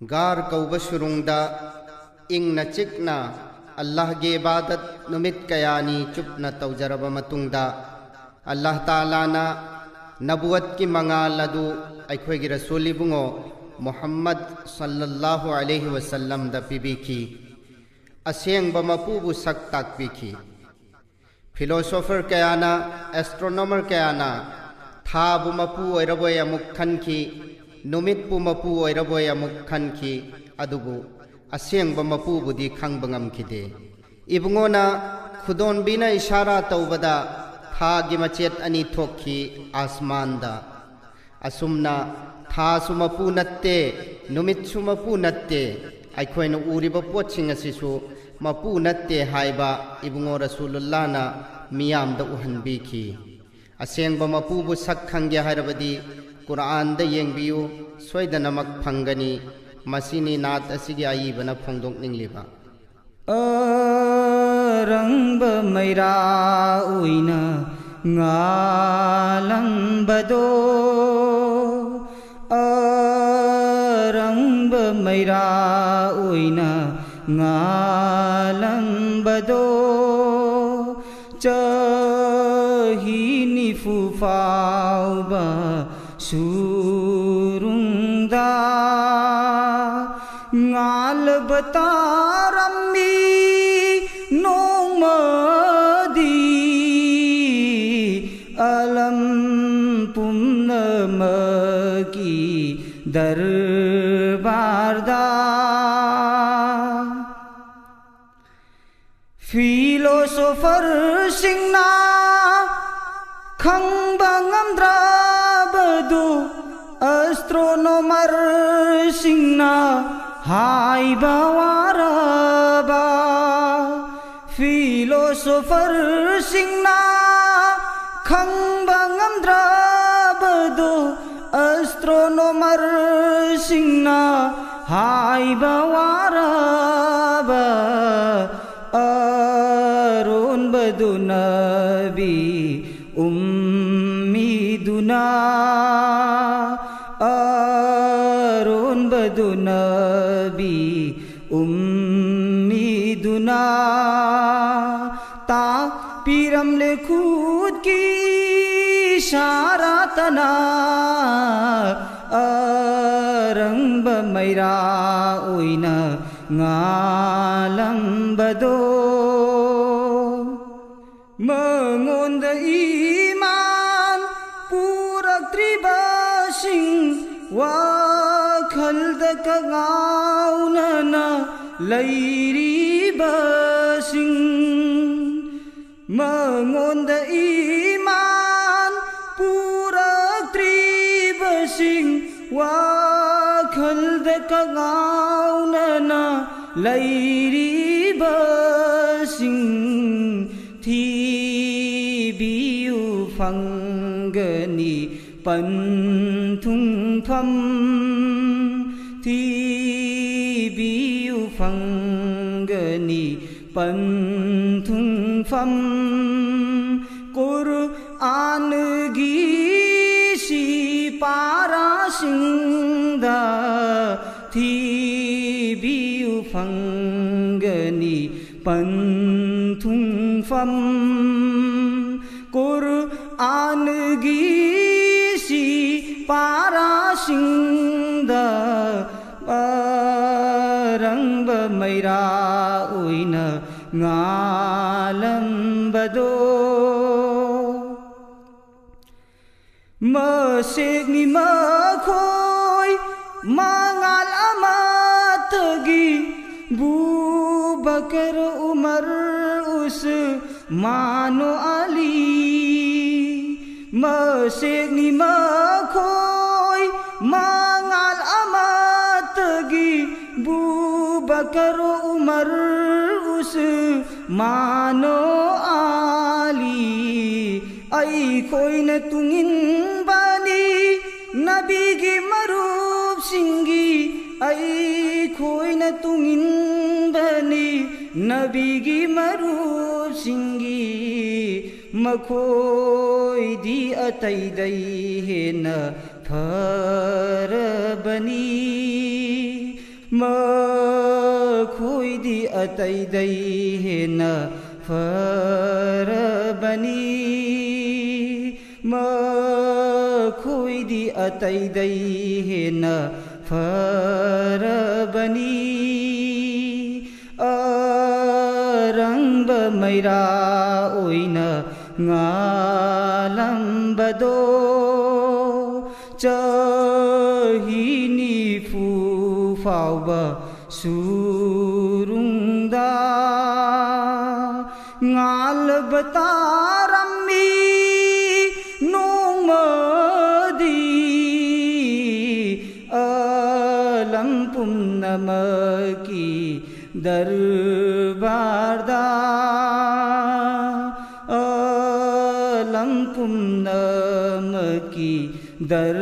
गार कौब शुरुंगदा इंगना चिकना अल्लाह गे इबादत नुमित कयानी चुपना तौजरब मतुंगदा अल्लाह ताला ना नबुवत की मंगाल अदु अखोगी रसूल बुंगो मुहम्मद सल्लल्लाहु अलैहि वसल्लम दा पिबिखी असेंग मपुबु सक ताकपिखी फिलोसोफर कयाना एस्ट्रोनॉमर कयाना थाबु मपु ओइरबोय अमुक खनखी नुमितपु मपु ओइरबोय अमुक खनखी अदुबु असेंग मपुबुदी खंग बंगमखिदे इबुंगोना खुदोनबीना इशारा तौबदा थागी मचेत अनि थोखी आसमानदा असुमना थासु मपु नत्ते नुमितसु मपु नत्ते अखोइना उरिबा पोतसिंग असिसु मपु नत्ते हाइबा इबुंगो रसूलुल्लाहना मियामदा उहनबीखी असेंग मपुबु सक खंगे हाइरबदी कुरान दा येंगबियु सोइदनमक फंगनी मसीनी नात असिगी आईबना फोंदोकनिंगलिबा रंग मैरा उइना ngalangbado रंग मैरा उइना ngalangbado चही फुफाउबा सुरुंगदा ngal batarammi nongmadi alam pumnamaki darbarda philosopher singna khangbangamdrabadu astronomer singna हाइबा वारबा फिलोसोफर सिंगना खंगबंगमद्राबदो एस्ट्रोनोमर सिंगना हाइबा वारबा अरोन बदु नबी उम्मीदुना बदु नबी उम्मीदुना ता पीरम ले खुद की शारातना रंग मैरा उइना ngalangbado मंगोंद ईमान पुरक्त्रिबासिंग वाखल्दक गाउनना लैरिबासिंग मंगोंद ईमान पुरक्त्रिबासिंग वाखल्दक गाउनना लैरिबासिंग थीबियु फंगनी पंथुंगफम थीबियु फंगनी पंथुंगफम कुरआन गीसी पारासिंदा थीबियु फंगनी पंथुंगफम कुरआन गीसी पारासिंदा रंग मैरा उइना ngalangbado मसेगनि मखोय mangal amatगी बुबकर Umar उस्मानो Ali मसेगनि मखोय mangal amatgi बुबकर Umar उस्मानो Ali आई खोई न तुंगिन बानी नबी की मरूब सिंगी आई खोई न तुंगिन बानी नबी की मरूब सिंगी मखोई दी अतई दई है न फर बनी मखोइदी अतैदै हेन्ना फरबनी मखोइदी अतैदै हेन्ना फरबनी अरंब मैरा ओइना ngaलम्बदो चहिनी फुफाउबा सुरुंदा ngalbatarammi nongmadi alam punnamaki darbarda alam punnamaki dar